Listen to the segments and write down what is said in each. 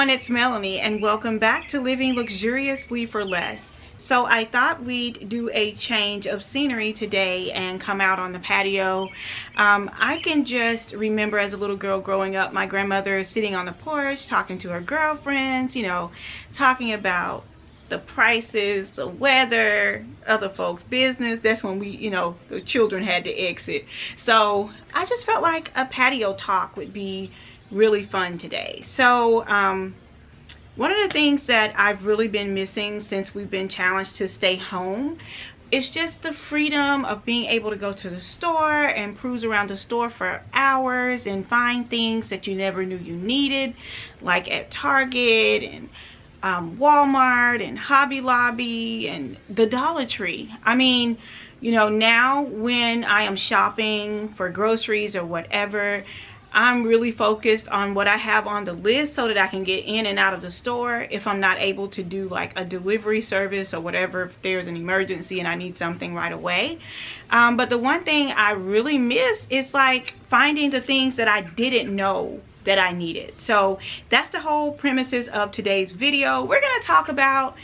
everyone, it's Melanie and welcome back to Living Luxuriously for Less. So I thought we'd do a change of scenery today and come out on the patio. I can just remember as a little girl growing up, my grandmother sitting on the porch talking to her girlfriends, you know, talking about the prices, the weather, other folks' business. That's when we, you know, the children had to exit. So I just felt like a patio talk would be really fun today. So one of the things that I've really been missing since we've been challenged to stay home is just the freedom of being able to go to the store and cruise around the store for hours and find things that you never knew you needed, like at Target and Walmart and Hobby Lobby and the Dollar Tree. I mean, you know, now when I am shopping for groceries or whatever, I'm really focused on what I have on the list so that I can get in and out of the store if I'm not able to do like a delivery service or whatever, if there's an emergency and I need something right away. But the one thing I really miss is like finding the things that I didn't know that I needed. So that's the whole premises of today's video. We're going to talk about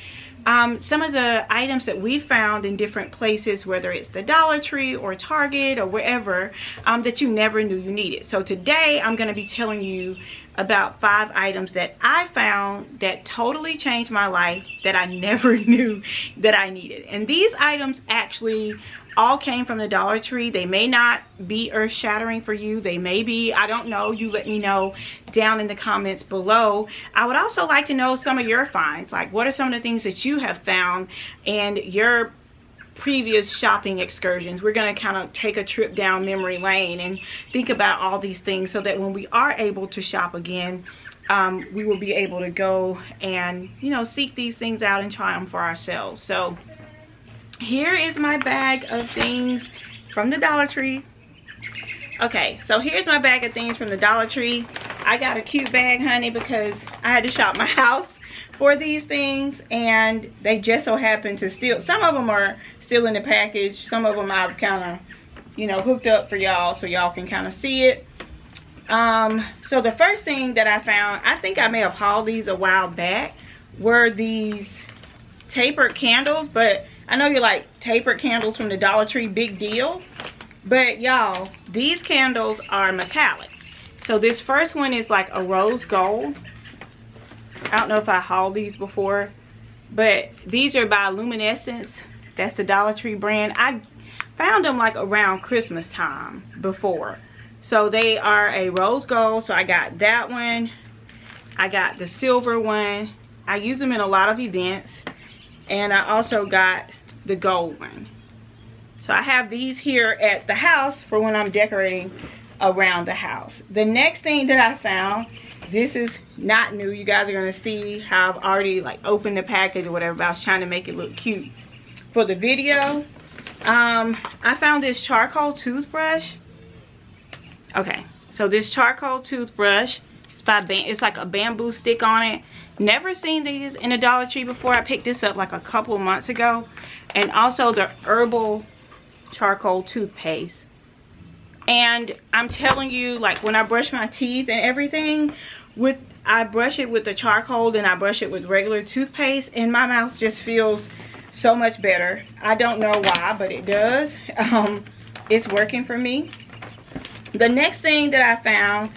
some of the items that we found in different places, whether it's the Dollar Tree or Target or wherever, that you never knew you needed. So today I'm going to be telling you about 5 items that I found that totally changed my life that I never knew that I needed. And these items actually all came from the Dollar Tree. They may not be earth-shattering for you. They may be. I don't know. You let me know down in the comments below. I would also like to know some of your finds. Like, what are some of the things that you have found and your previous shopping excursions? We're going to kind of take a trip down memory lane and think about all these things so that when we are able to shop again, we will be able to go and, you know, seek these things out and try them for ourselves. So here is my bag of things from the Dollar Tree. Okay, so here's my bag of things from the Dollar Tree. I got a cute bag, honey, because I had to shop my house for these things, and they just so happen to still, some of them are still in the package. Some of them I've kind of, you know, hooked up for y'all so y'all can kind of see it. So the first thing that I found, I think I may have hauled these a while back, were these tapered candles. But I know you're like, tapered candles from the Dollar Tree, big deal. But y'all, these candles are metallic. So this first one is like a rose gold. I don't know if I hauled these before, but these are by Luminescence. That's the Dollar Tree brand. I found them like around Christmas time before. So they are a rose gold. So I got that one. I got the silver one. I use them in a lot of events. And I also got the gold one. So I have these here at the house for when I'm decorating around the house. The next thing that I found, this is not new. You guys are going to see how I've already like opened the package or whatever, but I was trying to make it look cute for the video. I found this charcoal toothbrush. Okay, so this charcoal toothbrush, it's like a bamboo stick on it. Never seen these in a Dollar Tree before. I picked this up like a couple of months ago. And also the herbal charcoal toothpaste. And I'm telling you, like when I brush my teeth and everything, I brush it with the charcoal and I brush it with regular toothpaste, and my mouth just feels so much better. I don't know why, but it does. It's working for me. The next thing that I found,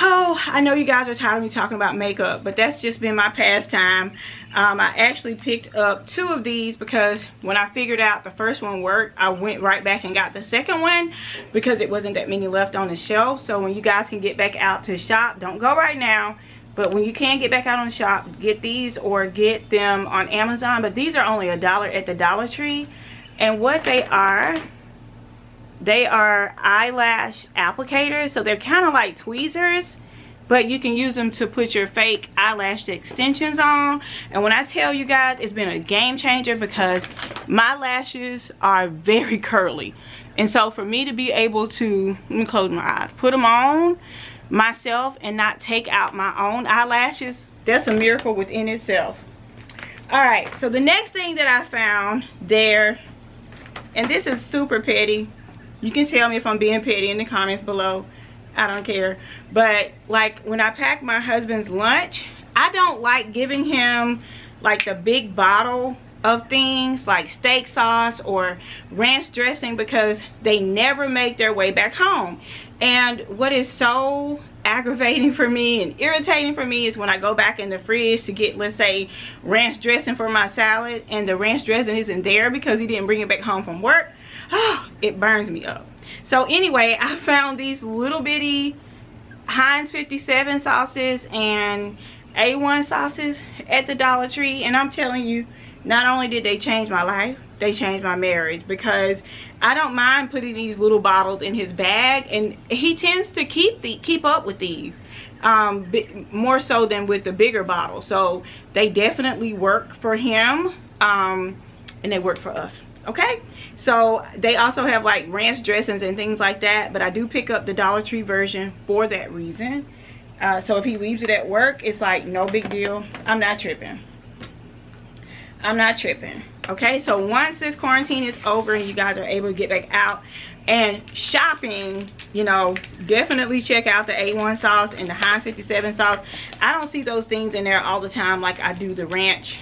oh, I know you guys are tired of me talking about makeup, but that's just been my pastime. I actually picked up 2 of these because when I figured out the first one worked, I went right back and got the second one because it wasn't that many left on the shelf. So when you guys can get back out to shop, don't go right now, but when you can get back out on the shop, get these or get them on Amazon. But these are only $1 at the Dollar Tree. And what they are eyelash applicators. So they're kind of like tweezers, but you can use them to put your fake eyelash extensions on. And when I tell you guys, it's been a game changer because my lashes are very curly. And so for me to be able to, let me close my eyes, put them on myself and not take out my own eyelashes, that's a miracle within itself. Alright, so the next thing that I found there, and this is super petty. You can tell me if I'm being petty in the comments below. I don't care. But like when I pack my husband's lunch, I don't like giving him like the big bottle of things like steak sauce or ranch dressing, because they never make their way back home. And what is so aggravating for me and irritating for me is when I go back in the fridge to get, let's say, ranch dressing for my salad, and the ranch dressing isn't there because he didn't bring it back home from work. Oh, it burns me up. So anyway, I found these little bitty Heinz 57 sauces and A1 sauces at the Dollar Tree, and I'm telling you, not only did they change my life, they changed my marriage, because I don't mind putting these little bottles in his bag, and he tends to keep up with these more so than with the bigger bottles. So they definitely work for him, and they work for us. Okay, so they also have like ranch dressings and things like that, but I do pick up the Dollar Tree version for that reason. So if he leaves it at work, it's like no big deal. I'm not tripping. I'm not tripping. Okay, so once this quarantine is over and you guys are able to get back out and shopping, you know, definitely check out the A1 sauce and the Heinz 57 sauce. I don't see those things in there all the time like I do the ranch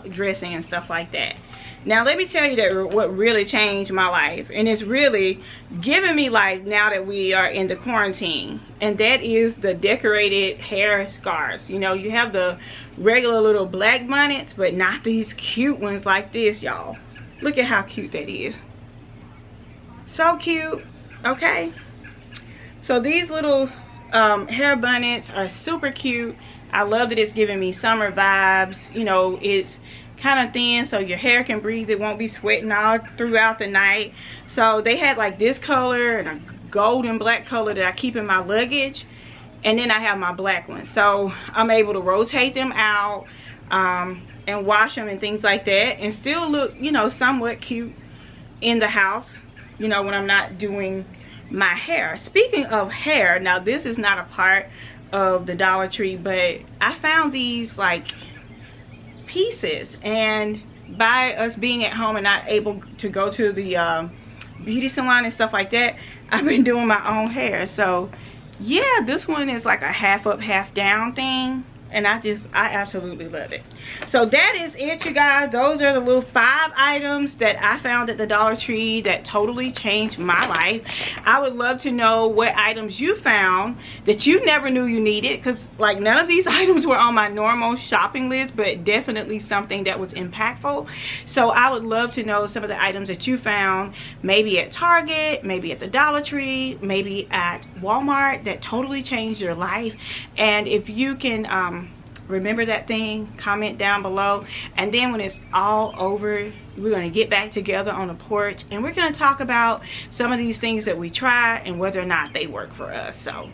dressing and stuff like that. Now let me tell you that what really changed my life, and it's really giving me life now that we are in the quarantine, and that is the decorated hair scarves. You know, you have the regular little black bonnets, but not these cute ones like this, y'all. Look at how cute that is. So cute. Okay, so these little hair bonnets are super cute. I love that it's giving me summer vibes. You know, it's kind of thin so your hair can breathe. It won't be sweating all throughout the night. So they had like this color and a gold and black color that I keep in my luggage, and then I have my black one, so I'm able to rotate them out and wash them and things like that, and still look, you know, somewhat cute in the house, you know, when I'm not doing my hair. Speaking of hair, now this is not a part of the Dollar Tree, but I found these like pieces, and by us being at home and not able to go to the beauty salon and stuff like that, I've been doing my own hair. So yeah, this one is like a half up half down thing, and I absolutely love it. So that is it, you guys. Those are the little 5 items that I found at the Dollar Tree that totally changed my life. I would love to know what items you found that you never knew you needed, because like none of these items were on my normal shopping list, but definitely something that was impactful. So I would love to know some of the items that you found, maybe at Target, maybe at the Dollar Tree, maybe at Walmart, that totally changed your life. And if you can remember that thing, comment down below, and then when it's all over, we're going to get back together on the porch and we're going to talk about some of these things that we try and whether or not they work for us. So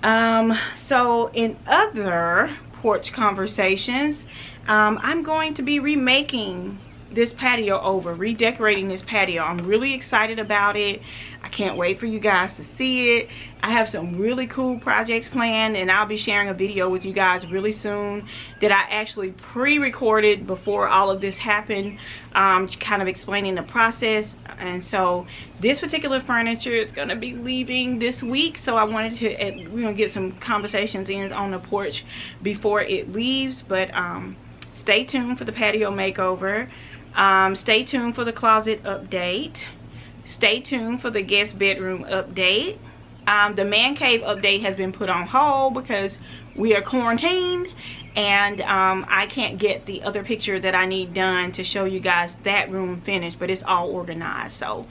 so in other porch conversations, I'm going to be remaking this patio over, redecorating this patio. I'm really excited about it. I can't wait for you guys to see it. I have some really cool projects planned, and I'll be sharing a video with you guys really soon that I actually pre-recorded before all of this happened, kind of explaining the process. And so this particular furniture is going to be leaving this week, so I wanted to, we're going to get some conversations in on the porch before it leaves. But stay tuned for the patio makeover. Stay tuned for the closet update. Stay tuned for the guest bedroom update. The man cave update has been put on hold because we are quarantined, and I can't get the other picture that I need done to show you guys that room finished, but it's all organized. So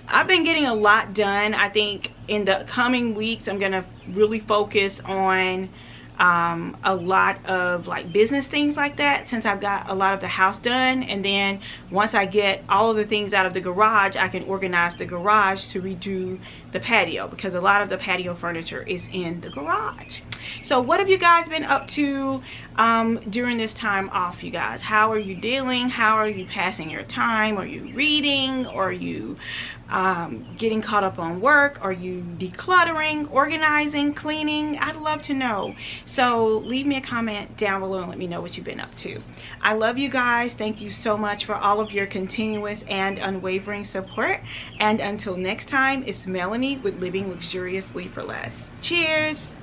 I've been getting a lot done. I think in the coming weeks I'm gonna really focus on a lot of like business things like that, since I've got a lot of the house done. And then once I get all of the things out of the garage, I can organize the garage to redo the patio, because a lot of the patio furniture is in the garage. So what have you guys been up to during this time off, you guys? How are you dealing? How are you passing your time? Are you reading? Are you getting caught up on work? Are you decluttering, organizing, cleaning? I'd love to know. So leave me a comment down below and let me know what you've been up to. I love you guys. Thank you so much for all of your continuous and unwavering support. And until next time, it's Melanie with Living Luxuriously for Less. Cheers!